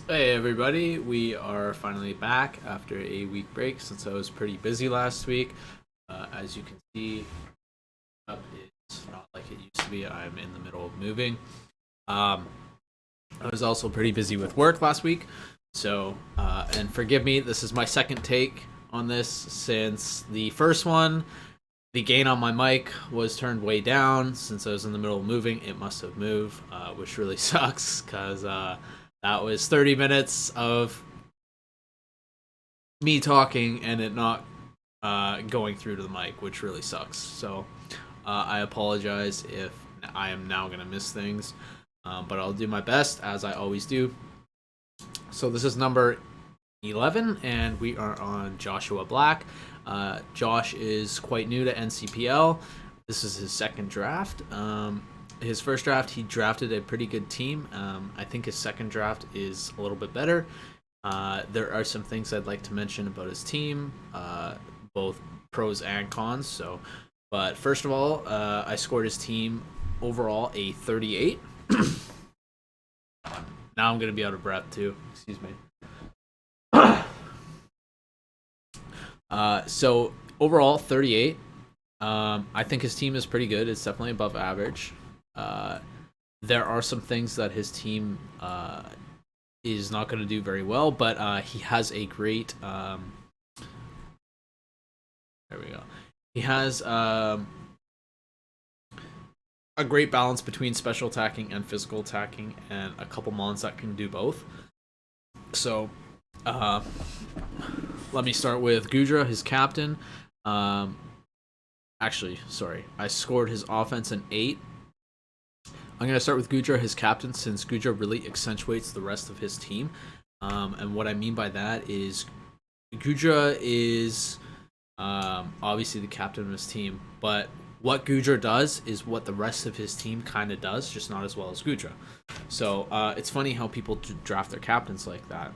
Hey everybody, we are finally back after a week break since I was pretty busy last week. As you can see, up is not like it used to be. I'm in the middle of moving. Um, I was also pretty busy with work last week, so and forgive me, this is my second take on this since the first one. The gain on my mic was turned way down since I was in the middle of moving. It must have moved, which really sucks because that was 30 minutes of me talking and it not going through to the mic, which really sucks. So I apologize if I am now going to miss things, but I'll do my best as I always do. So this is number 11, and we are on Joshua Black. Josh is quite new to NCPL. This is his second draft. His first draft, he drafted a pretty good team. I think his second draft is a little bit better. There are some things I'd like to mention about his team, both pros and cons. But first of all, I scored his team overall a 38. Now I'm gonna be out of breath too. Excuse me. So overall 38. I think his team is pretty good. It's definitely above average. There are some things that his team is not going to do very well, but he has a great. There we go. He has a great balance between special attacking and physical attacking, and a couple mons that can do both. So, let me start with Gudra, his captain. Actually, sorry, I scored his offense an 8. I'm going to start with Gudra, his captain, since Gudra really accentuates the rest of his team. And what I mean by that is Gudra is obviously the captain of his team, but what Gudra does is what the rest of his team kind of does, just not as well as Gudra. So it's funny how people draft their captains like that.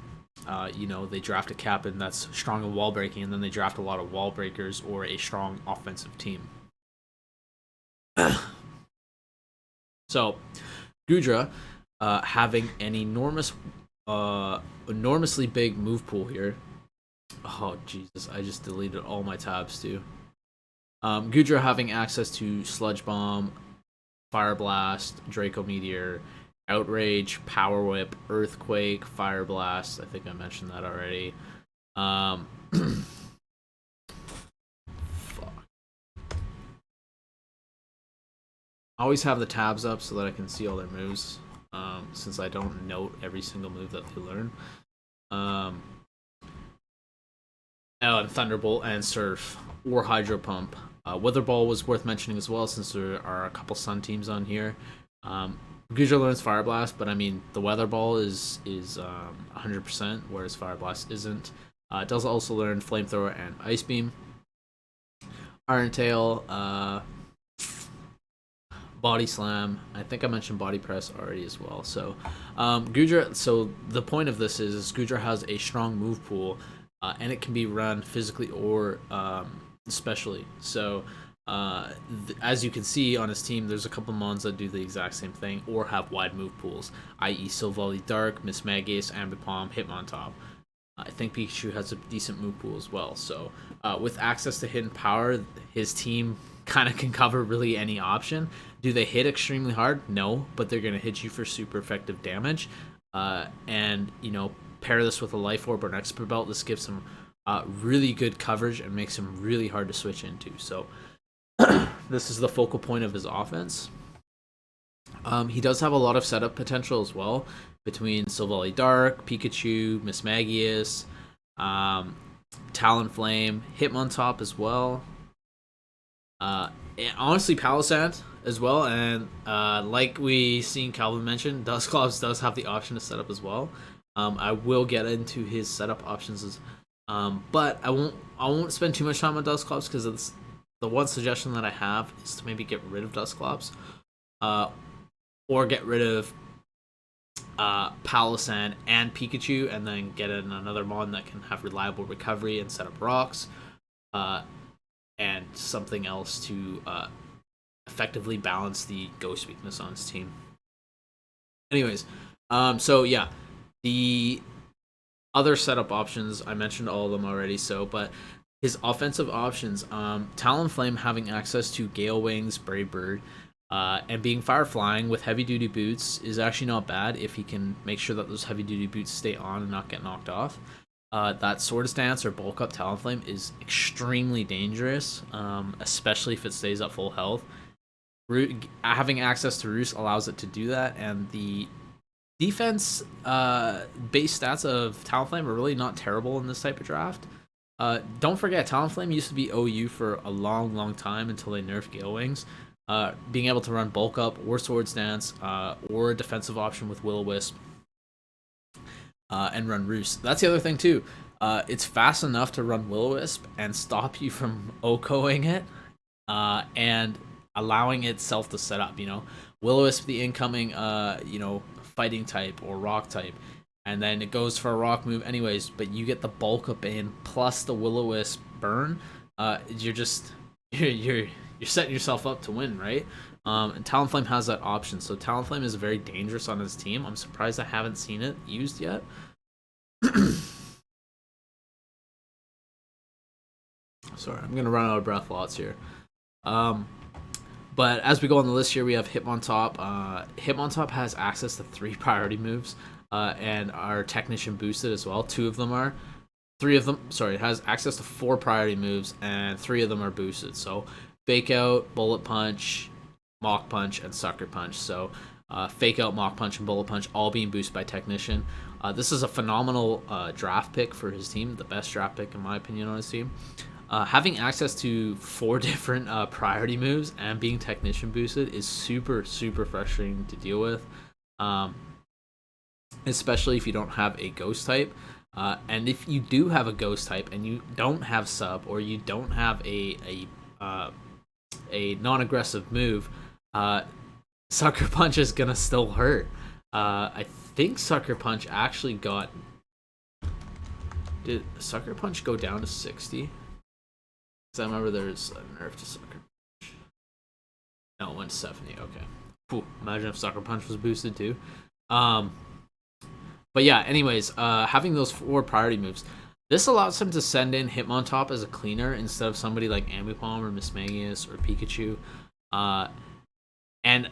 They draft a captain that's strong in wall breaking, and then they draft a lot of wall breakers or a strong offensive team. So, Gudra, having an enormously big move pool here. Oh Jesus! I just deleted all my tabs too. Gudra having access to Sludge Bomb, Fire Blast, Draco Meteor, Outrage, Power Whip, Earthquake, Fire Blast. I think I mentioned that already. I always have the tabs up so that I can see all their moves, since I don't note every single move that they learn. And Thunderbolt and Surf or Hydro Pump. Weather Ball was worth mentioning as well, since there are a couple Sun teams on here. Gudra learns Fire Blast, but I mean the Weather Ball is 100%, whereas Fire Blast isn't. It does also learn Flamethrower and Ice Beam. Iron Tail, Body Slam. I think I mentioned Body Press already as well. So, Gudra. So the point of this is Gudra has a strong move pool, and it can be run physically or specially. So, as you can see on his team, there's a couple mons that do the exact same thing or have wide move pools, i.e., Silvally Dark, Mismagius, Ambipom, Hitmontop. I think Pikachu has a decent move pool as well. So, with access to hidden power, his team kind of can cover really any option. Do they hit extremely hard? No, but they're going to hit you for super effective damage. And, pair this with a Life Orb or an Expert Belt. This gives him really good coverage and makes him really hard to switch into. So, this is the focal point of his offense. He does have a lot of setup potential as well between Silvally Dark, Pikachu, Mismagius, Talonflame, Hitmontop as well. And honestly, Palisand as well. And like we seen Calvin mention, Dusclops does have the option to set up as well. I will get into his setup options, but I won't spend too much time on Dusclops because it's the one suggestion that I have is to maybe get rid of Dusclops, or get rid of Palisand and Pikachu, and then get in another mon that can have reliable recovery and set up rocks, and something else to effectively balance the ghost weakness on his team. Anyways, so yeah, The other setup options, I mentioned all of them already, but his offensive options, Talonflame having access to Gale Wings, Brave Bird, and being fire flying with heavy duty boots is actually not bad if he can make sure that those heavy duty boots stay on and not get knocked off. That Swords Dance or Bulk Up Talonflame is extremely dangerous, especially if it stays at full health. Having access to Roost allows it to do that, and the defense base stats of Talonflame are really not terrible in this type of draft. Don't forget, Talonflame used to be OU for a long time until they nerfed Gale Wings. Being able to run Bulk Up or Swords Dance or a defensive option with Will-O-Wisp and run Roost. That's the other thing too. It's fast enough to run Will-O-Wisp and stop you from OHKOing it and allowing itself to set up. Will-O-Wisp the incoming fighting type or rock type, and then it goes for a rock move anyways, but you get the Bulk Up in plus the Will-O-Wisp burn. You're setting yourself up to win, right? And Talonflame has that option, so Talonflame is very dangerous on his team. I'm surprised I haven't seen it used yet. Sorry, I'm gonna run out of breath lots here. But as we go on the list here, we have Hitmontop. Hitmontop has access to 3 priority moves and are Technician boosted as well. 2 of them are. 3 of them, sorry, it has access to 4 priority moves and 3 of them are boosted. So Fake Out, Bullet Punch, Mach Punch, and Sucker Punch. So Fake Out, Mach Punch, and Bullet Punch all being boosted by Technician. This is a phenomenal draft pick for his team, the best draft pick in my opinion on his team. Having access to 4 different priority moves and being Technician boosted is super frustrating to deal with, especially if you don't have a Ghost type. And if you do have a Ghost type and you don't have sub or you don't have a non-aggressive move, Sucker Punch is gonna still hurt. I think Sucker Punch actually got. Did Sucker Punch go down to 60? Because I remember there's a nerf to Sucker Punch. No, it went to 70. Okay. Cool. Imagine if Sucker Punch was boosted too. But yeah, anyways, having those 4 priority moves, this allows him to send in Hitmontop as a cleaner instead of somebody like Ambipom or Mismagius or Pikachu. And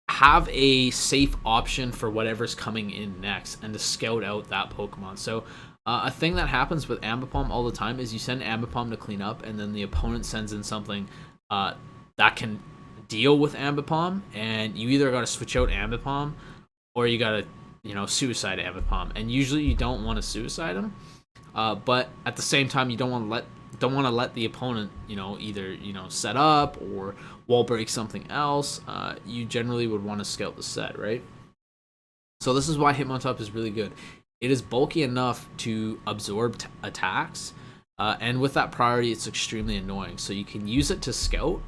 have a safe option for whatever's coming in next and to scout out that Pokemon. So a thing that happens with Ambipom all the time is you send Ambipom to clean up and then the opponent sends in something that can deal with Ambipom, and you either got to switch out Ambipom or you got to suicide Ambipom, and usually you don't want to suicide him, but at the same time you don't want to let the opponent either set up or wall break something else. You generally would want to scout the set, right? So this is why Hitmontop is really good. It is bulky enough to absorb attacks, and with that priority it's extremely annoying, so you can use it to scout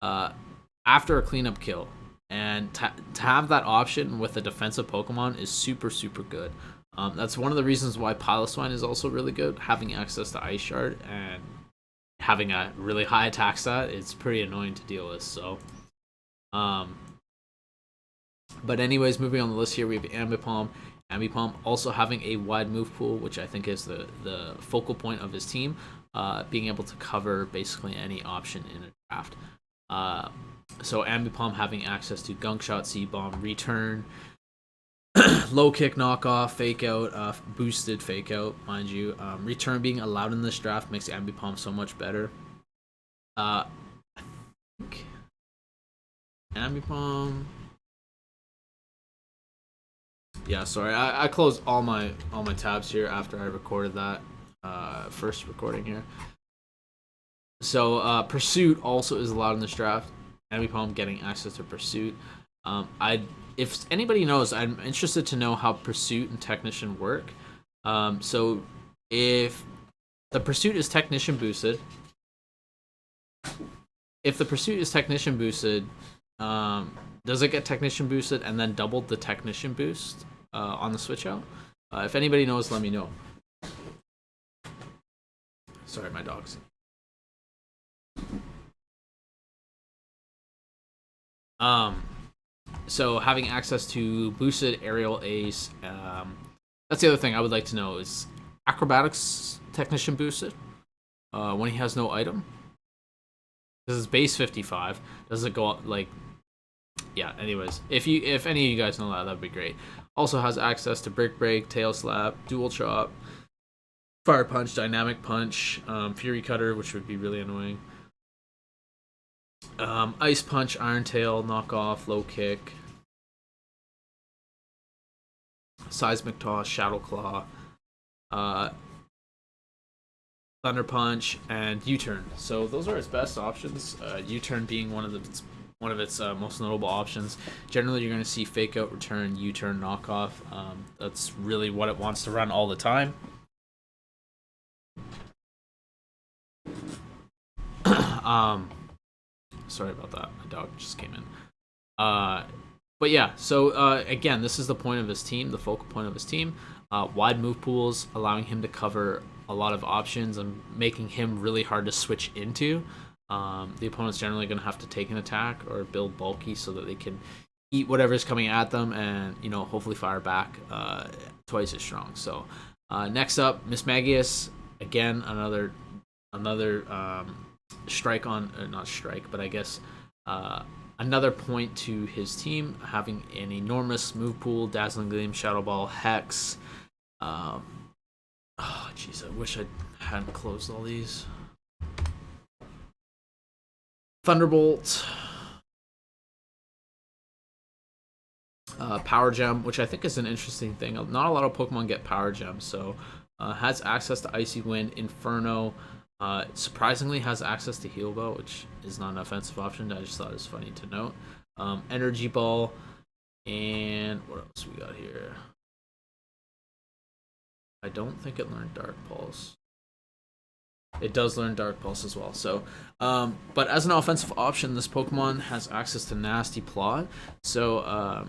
after a cleanup kill, and to have that option with a defensive Pokemon is super good. That's one of the reasons why Piloswine is also really good. Having access to Ice Shard and having a really high attack stat, it's pretty annoying to deal with. So, but anyways, moving on the list here, we have Ambipom. Ambipom also having a wide move pool, which I think is the focal point of his team, being able to cover basically any option in a draft. So Ambipom having access to Gunk Shot, Seed Bomb, Return, Low Kick, Knockoff, Fake Out, boosted Fake Out, mind you. Return being allowed in this draft makes Ambipom so much better. I think Ambipom. Yeah, sorry, I closed all my tabs here after I recorded that first recording here. So Pursuit also is allowed in this draft. Ambipom getting access to Pursuit. If anybody knows, I'm interested to know how Pursuit and Technician work. So if the Pursuit is Technician boosted, does it get Technician boosted and then double the Technician boost on the switch out? If anybody knows, let me know. Sorry, my dogs. So having access to boosted aerial ace. That's the other thing I would like to know is acrobatics technician boosted when he has no item. This is base 55. Does it go like? Yeah. Anyways, if any of you guys know that, that'd be great. Also has access to brick break, tail slap, dual chop, fire punch, dynamic punch, fury cutter, which would be really annoying. Ice punch, iron tail, knockoff, low kick, seismic toss, shadow claw, thunder punch, and U-turn. So those are its best options. U-turn being one of its most notable options. Generally, you're going to see fake out, return, U-turn, knockoff. That's really what it wants to run all the time. Sorry about that. My dog just came in. But yeah, so again, this is the point of his team, the focal point of his team. Wide move pools, allowing him to cover a lot of options and making him really hard to switch into. The opponent's generally going to have to take an attack or build bulky so that they can eat whatever's coming at them and, hopefully fire back twice as strong. So next up, Mismagius. Again, another strike on, not strike, but I guess another point to his team, having an enormous move pool, Dazzling Gleam, Shadow Ball, Hex. Oh, jeez, I wish I hadn't closed all these. Thunderbolt. Power Gem, which I think is an interesting thing. Not a lot of Pokemon get Power Gems, so has access to Icy Wind, Inferno. Surprisingly has access to Heal Bell, which is not an offensive option. I just thought it was funny to note. Energy Ball, and what else we got here? I don't think it learned Dark Pulse. It does learn Dark Pulse as well. So, but as an offensive option, this Pokemon has access to Nasty Plot. So,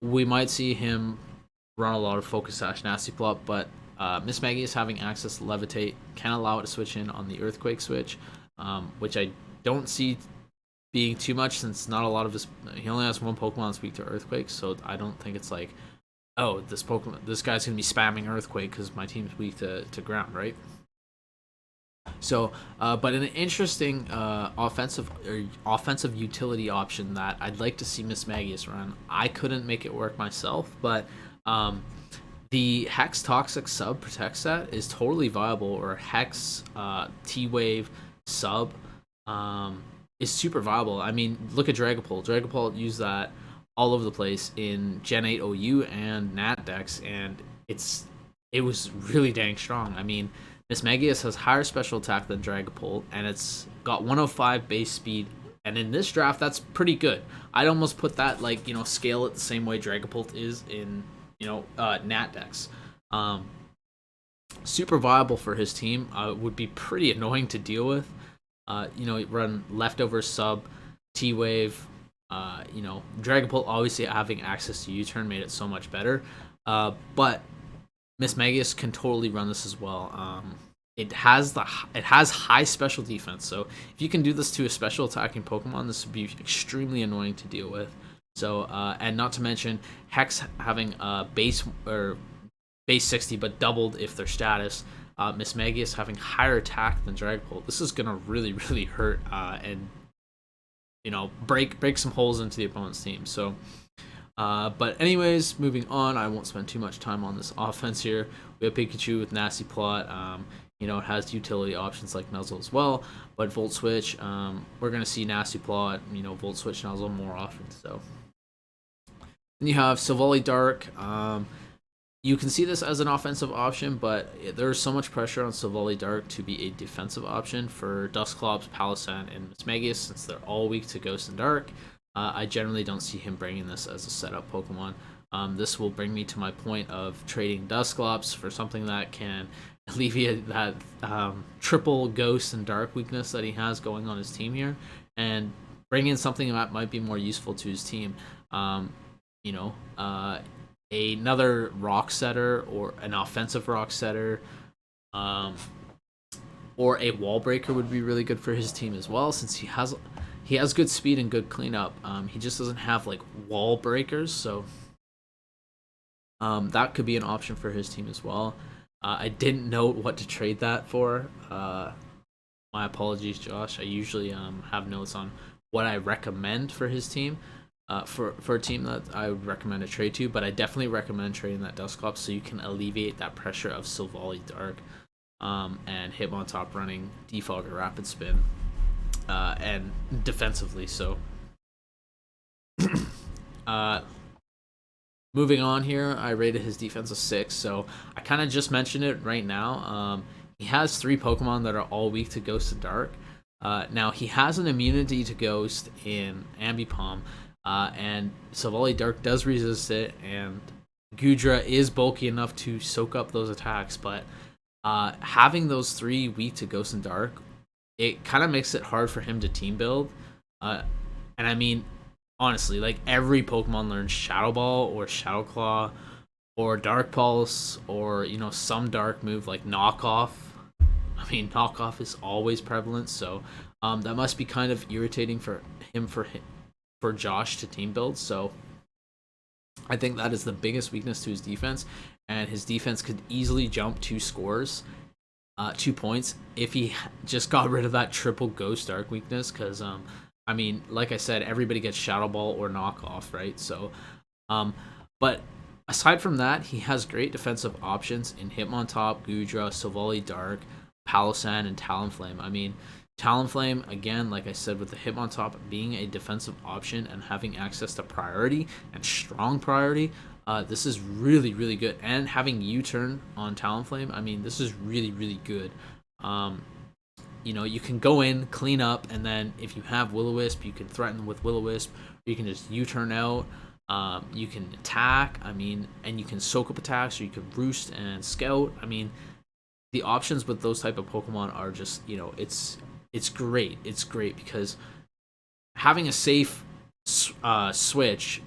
we might see him run a lot of Focus Sash, Nasty Plot, but Mismagius having access to Levitate can allow it to switch in on the Earthquake switch, which I don't see being too much since not a lot of he only has one Pokemon speak to Earthquake, so I don't think it's like, oh, this guy's gonna be spamming Earthquake because my team's weak to ground, right? So, but an interesting offensive utility option that I'd like to see Mismagius run. I couldn't make it work myself, but the Hex Toxic Sub Protect set is totally viable, or Hex T-Wave Sub is super viable. I mean, look at Dragapult. Dragapult used that all over the place in Gen 8 OU and Nat Dex, and it was really dang strong. I mean, Mismagius has higher special attack than Dragapult, and it's got 105 base speed, and in this draft, that's pretty good. I'd almost put that, like, scale it the same way Dragapult is in Nat Dex. Super viable for his team. Would be pretty annoying to deal with. Run leftover sub, T-Wave. Dragapult obviously having access to U-turn made it so much better. But Mismagius can totally run this as well. It has high special defense, so if you can do this to a special attacking Pokemon, this would be extremely annoying to deal with. So, and not to mention Hex having base 60, but doubled if their status. Mismagius having higher attack than Dragapult. This is gonna really, really hurt and break some holes into the opponent's team. So, but anyways, moving on. I won't spend too much time on this offense here. We have Pikachu with Nasty Plot. It has utility options like Nuzzle as well, but Volt Switch, we're going to see Nasty Plot, Volt Switch, Nuzzle more often. So then you have Silvally Dark. You can see this as an offensive option, but there's so much pressure on Silvally Dark to be a defensive option for Dusclops, Palossand, and Mismagius, since they're all weak to Ghost and Dark. I generally don't see him bringing this as a setup Pokemon. This will bring me to my point of trading Dusclops for something that can alleviate that triple Ghost and Dark weakness that he has going on his team here, and bring in something that might be more useful to his team. Another Rock Setter, or an offensive Rock Setter, or a Wall Breaker would be really good for his team as well, since he he has good speed and good cleanup. He just doesn't have like wall breakers, so that could be an option for his team as well. I didn't note what to trade that for. My apologies, Josh. I usually have notes on what I recommend for his team. For a team that I would recommend a trade to, but I definitely recommend trading that Dusclops so you can alleviate that pressure of Silvally Dark and Hitmontop running Defog or Rapid Spin and defensively. So moving on here, I rated his defense a 6, so I kind of just mentioned it right now. He has 3 Pokemon that are all weak to Ghost and Dark. Now, he has an immunity to Ghost in Ambipom, and Silvally Dark does resist it, and Gudra is bulky enough to soak up those attacks, but having those 3 weak to Ghost and Dark, it kind of makes it hard for him to team build. And I mean, honestly, like every Pokemon learns Shadow Ball or Shadow Claw or Dark Pulse or, you know, some dark move like Knockoff. I mean, Knockoff is always prevalent, so that must be kind of irritating for Josh to team build. So I think that is the biggest weakness to his defense, and his defense could easily jump 2 scores, 2 points, if he just got rid of that triple Ghost Dark weakness, because I mean, like I said, everybody gets Shadow Ball or Knockoff, right? So, but aside from that, he has great defensive options in Hitmontop, Gudra, Silvally Dark, Palossand, and Talonflame. I mean, Talonflame, again, like I said, with the Hitmontop being a defensive option and having access to priority and strong priority, this is really, really good. And having U-turn on Talonflame, I mean, this is really, really good. You know, you can go in, clean up, and then if you have Will-O-Wisp, you can threaten with Will-O-Wisp, or you can just U-turn out. You can attack, I mean, and you can soak up attacks, or you can Roost and Scout. I mean, the options with those type of Pokemon are just, you know, it's great. It's great because having a safe switch,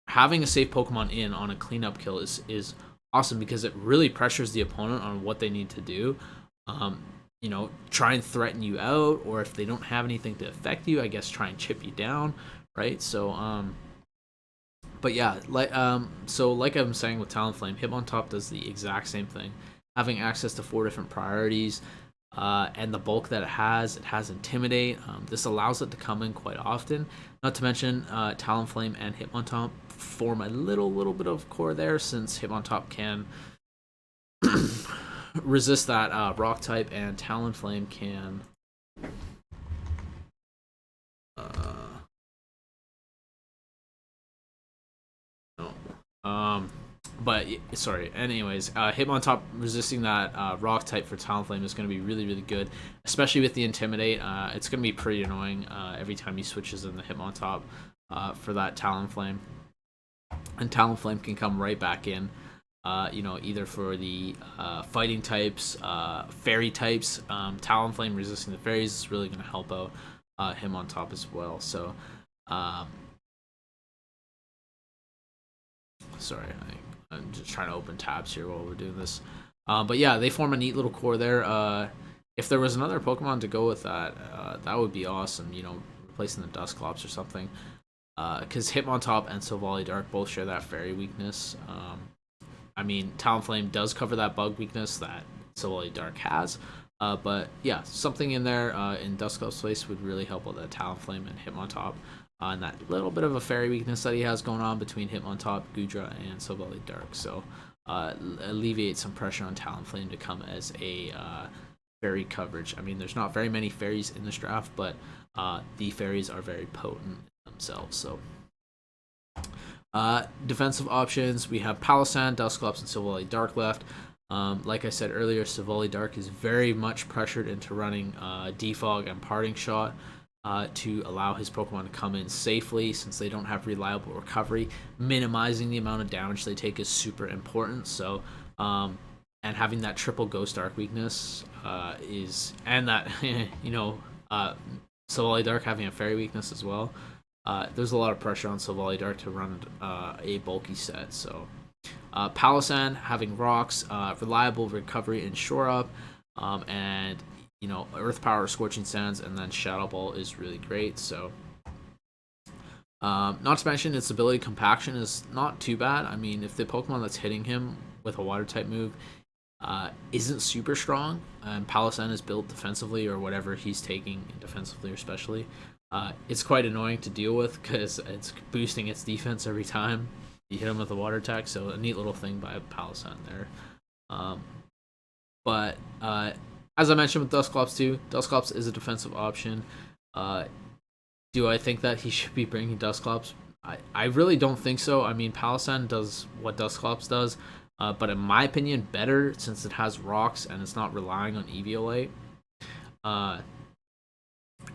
having a safe Pokemon in on a cleanup kill is awesome because it really pressures the opponent on what they need to do. You know, try and threaten you out, or if they don't have anything to affect you, I guess try and chip you down, right? So, but yeah, like I'm saying with Talonflame, Hitmontop does the exact same thing. Having access to 4 different priorities, and the bulk that it has Intimidate. This allows it to come in quite often. Not to mention, Talonflame and Hitmontop form a little bit of core there, since Hitmontop can resist that rock type, and Talonflame can but sorry, anyways, Hitmontop resisting that rock type for Talonflame is going to be really, really good, especially with the Intimidate. It's going to be pretty annoying every time he switches in the Hitmontop for that Talonflame, and Talonflame can come right back in. You know, either for the fighting types, fairy types. Talonflame resisting the fairies is really going to help out Hitmontop as well. So, sorry, I'm just trying to open tabs here while we're doing this. But yeah, they form a neat little core there. If there was another Pokemon to go with that, that would be awesome. You know, replacing the Dusclops or something. Because Hitmontop and Silvally Dark both share that fairy weakness. I mean, Talonflame does cover that bug weakness that Silvally Dark has. But yeah, something in there in Dusclops' place would really help with that Talonflame and Hitmontop. And that little bit of a fairy weakness that he has going on between Hitmontop, Gudra, and Silvally Dark. So alleviate some pressure on Talonflame to come as a fairy coverage. I mean, there's not very many fairies in this draft, but the fairies are very potent themselves. So defensive options, we have Palossand, Dusclops, and Silvally Dark left. Like I said earlier, Silvally Dark is very much pressured into running Defog and Parting Shot to allow his Pokemon to come in safely, since they don't have reliable recovery. Minimizing the amount of damage they take is super important. So, and having that triple Ghost Dark weakness is, and that you know, Silvally Dark having a Fairy weakness as well. There's a lot of pressure on Silvally Dark to run a bulky set. So, Palossand having rocks, reliable recovery and shore up, and you know, Earth Power, Scorching Sands, and then Shadow Ball is really great. So Not to mention its ability compaction is not too bad. I mean, if the Pokemon that's hitting him with a water type move isn't super strong, and Palossand is built defensively or whatever he's taking defensively or especially, it's quite annoying to deal with because it's boosting its defense every time you hit him with a water attack. So a neat little thing by Palossand there. Um, but as I mentioned with Dusclops too, Dusclops is a defensive option. Do I think that he should be bringing Dusclops? I really don't think so. I mean, Palossand does what Dusclops does, but in my opinion, better since it has rocks and it's not relying on Eviolite.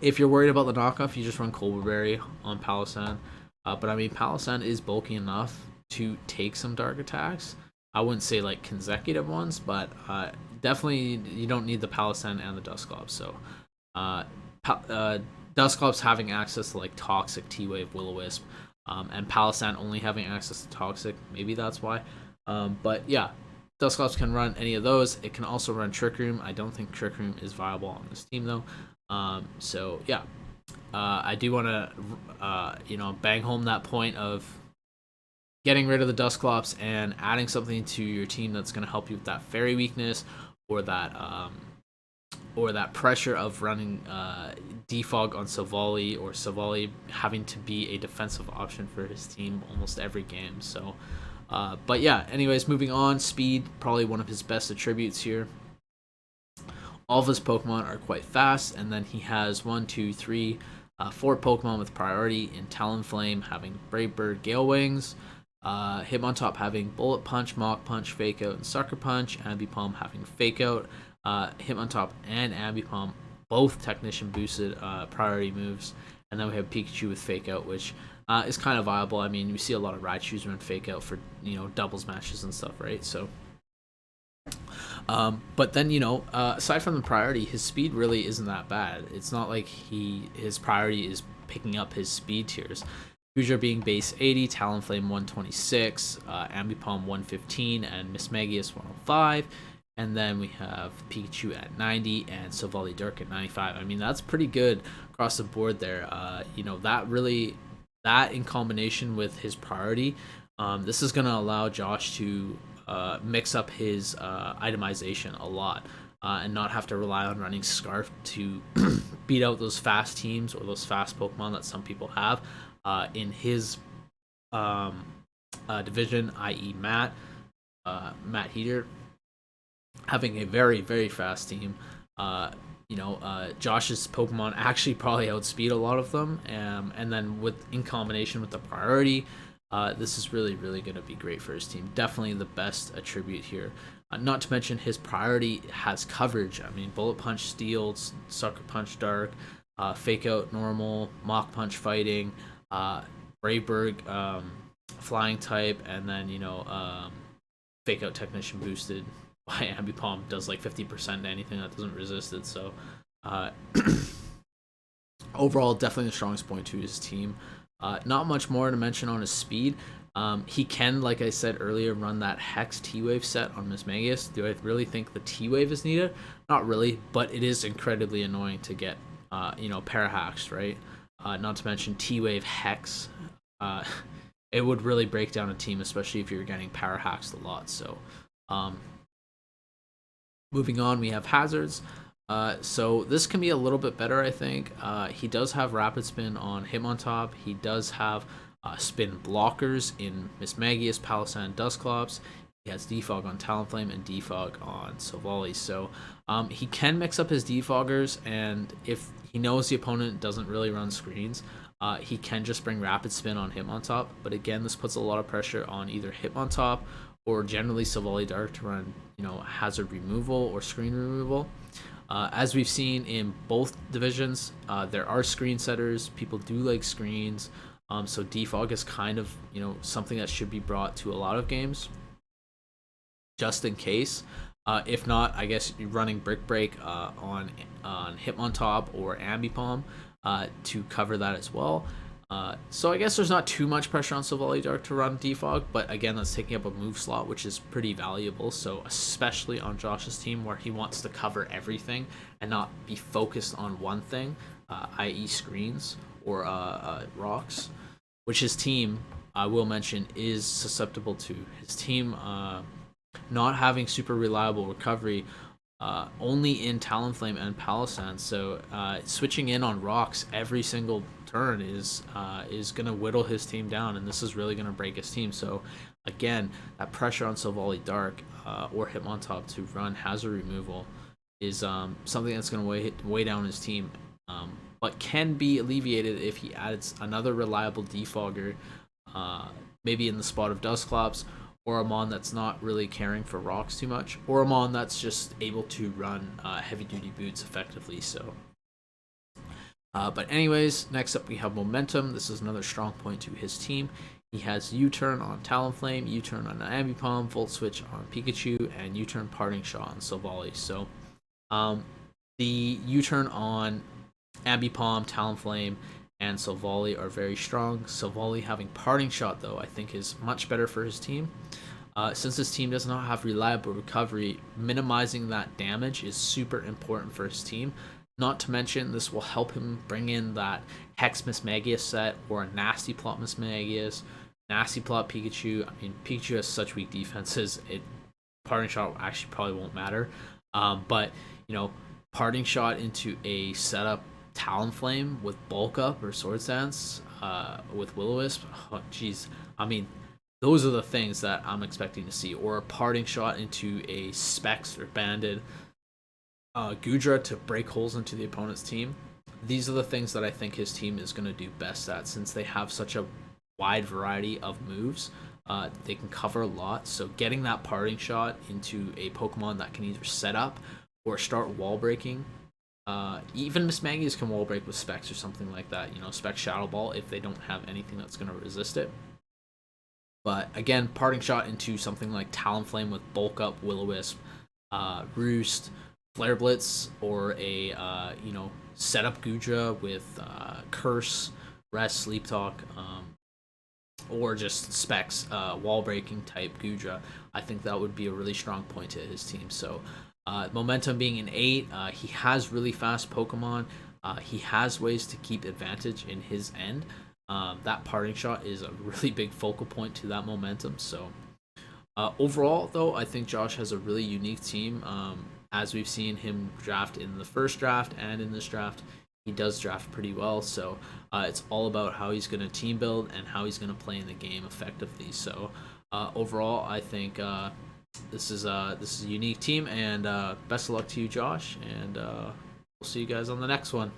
If you're worried about the knockoff, you just run Colberberry on Palossand. But I mean, Palossand is bulky enough to take some dark attacks. I wouldn't say like consecutive ones, but definitely you don't need the Palossand and the Dusclops. So Dusclops having access to like Toxic, T-Wave, Will-O-Wisp, and Palossand only having access to Toxic, maybe that's why. But yeah, Dusclops can run any of those. It can also run Trick Room. I don't think Trick Room is viable on this team though. So yeah, I do want to bang home that point of getting rid of the Dusclops and adding something to your team that's going to help you with that fairy weakness or that pressure of running Defog on Savali, or Savali having to be a defensive option for his team almost every game. So, but yeah, anyways, moving on. Speed, probably one of his best attributes here. All of his Pokemon are quite fast, and then he has 4 Pokemon with priority in Talonflame, having Brave Bird, Gale Wings, Hitmontop having Bullet Punch, Mach Punch, Fake Out, and Sucker Punch, Ambipom having Fake Out, Hitmontop and Ambipom both Technician boosted priority moves, and then we have Pikachu with Fake Out, which is kind of viable. I mean, we see a lot of Raichus run Fake Out for doubles matches and stuff, right? So. But then aside from the priority, his speed really isn't that bad. It's not like his priority is picking up his speed tiers. Hoosier being base 80, Talonflame 126, Ambipom 115, and Mismagius 105. And then we have Pikachu at 90 and Savali Dirk at 95. I mean, that's pretty good across the board there. That in combination with his priority, this is going to allow Josh to mix up his itemization a lot and not have to rely on running Scarf to beat out those fast teams or those fast Pokemon that some people have in his division, i.e. Matt Heater, having a very, very fast team. Josh's Pokemon actually probably outspeed a lot of them, and then in combination with the priority, this is really, really going to be great for his team. Definitely the best attribute here. Not to mention his priority has coverage. I mean, Bullet Punch Steel, Sucker Punch Dark, Fake Out Normal, Mach Punch Fighting, Brave Bird Flying type, and then Fake Out Technician boosted by Ambipom does like 50% to anything that doesn't resist it. So overall, definitely the strongest point to his team. Not much more to mention on his speed. He can, like I said earlier, run that Hex T-Wave set on Mismagius. Do I really think the T-Wave is needed? Not really, but it is incredibly annoying to get, Parahaxed, right? Not to mention T-Wave Hex. It would really break down a team, especially if you're getting Parahaxed a lot. So, moving on, we have Hazards. So this can be a little bit better, I think. He does have Rapid Spin on Hitmontop. He does have Spin blockers in Mismagius, Palossand, Dusclops. He has Defog on Talonflame and Defog on Savali. So he can mix up his Defoggers, and if he knows the opponent doesn't really run screens, he can just bring Rapid Spin on Hitmontop. But again, this puts a lot of pressure on either Hitmontop or generally Savali Dark to run, hazard removal or screen removal. As we've seen in both divisions, there are screen setters. People do like screens. So defog is kind of, something that should be brought to a lot of games, just in case. If not, I guess you're running Brick Break on Hitmontop or Ambipom to cover that as well. So I guess there's not too much pressure on Savali Dark to run Defog, but again, that's taking up a move slot, which is pretty valuable. So especially on Josh's team, where he wants to cover everything and not be focused on one thing, i.e. screens or rocks. which his team, I will mention, is susceptible to. His team not having super reliable recovery, only in Talonflame and Palossand. So switching in on rocks every single turn is gonna whittle his team down, and this is really gonna break his team. So again, that pressure on Silvally Dark or Hitmontop to run hazard removal is something that's gonna weigh down his team. But can be alleviated if he adds another reliable defogger, maybe in the spot of Dusclops, or a Mon that's not really caring for rocks too much, or a Mon that's just able to run heavy duty boots effectively. So, but anyways, next up we have Momentum. This is another strong point to his team. He has U-turn on Talonflame, U-turn on Ambipom, Volt Switch on Pikachu, and U-turn Parting Shot on Silvally. So, the U-turn on Ambipom, Talonflame, and Silvally are very strong. Silvally having Parting Shot, though, I think is much better for his team. Since his team does not have reliable recovery, minimizing that damage is super important for his team. Not to mention, this will help him bring in that Hex Mismagius set or a Nasty Plot Mismagius, Nasty Plot Pikachu. I mean, Pikachu has such weak defenses, Parting Shot actually probably won't matter. But, Parting Shot into a setup Talonflame with Bulk Up or Sword Dance with Will-O-Wisp. Oh, jeez. I mean, those are the things that I'm expecting to see. Or a Parting Shot into a Specs or Banded Gudra to break holes into the opponent's team. These are the things that I think his team is going to do best at, since they have such a wide variety of moves. They can cover a lot. So getting that Parting Shot into a Pokemon that can either set up or start wall breaking. Even Mismagius can wall break with Specs or something like that. Specs Shadow Ball if they don't have anything that's going to resist it. But again, Parting Shot into something like Talonflame with Bulk Up, Will-O-Wisp, Roost, Flare Blitz, or a setup Gudra with Curse, Rest, Sleep Talk, or just Specs wall breaking type Gudra. I think that would be a really strong point to his team. So. Momentum being an 8, he has really fast Pokemon. He has ways to keep advantage in his end. That Parting Shot is a really big focal point to that Momentum. So overall, though, I think Josh has a really unique team. As we've seen him draft in the first draft and in this draft, he does draft pretty well. So it's all about how he's going to team build and how he's going to play in the game effectively. So overall, I think this is a unique team, and best of luck to you, Josh, and we'll see you guys on the next one.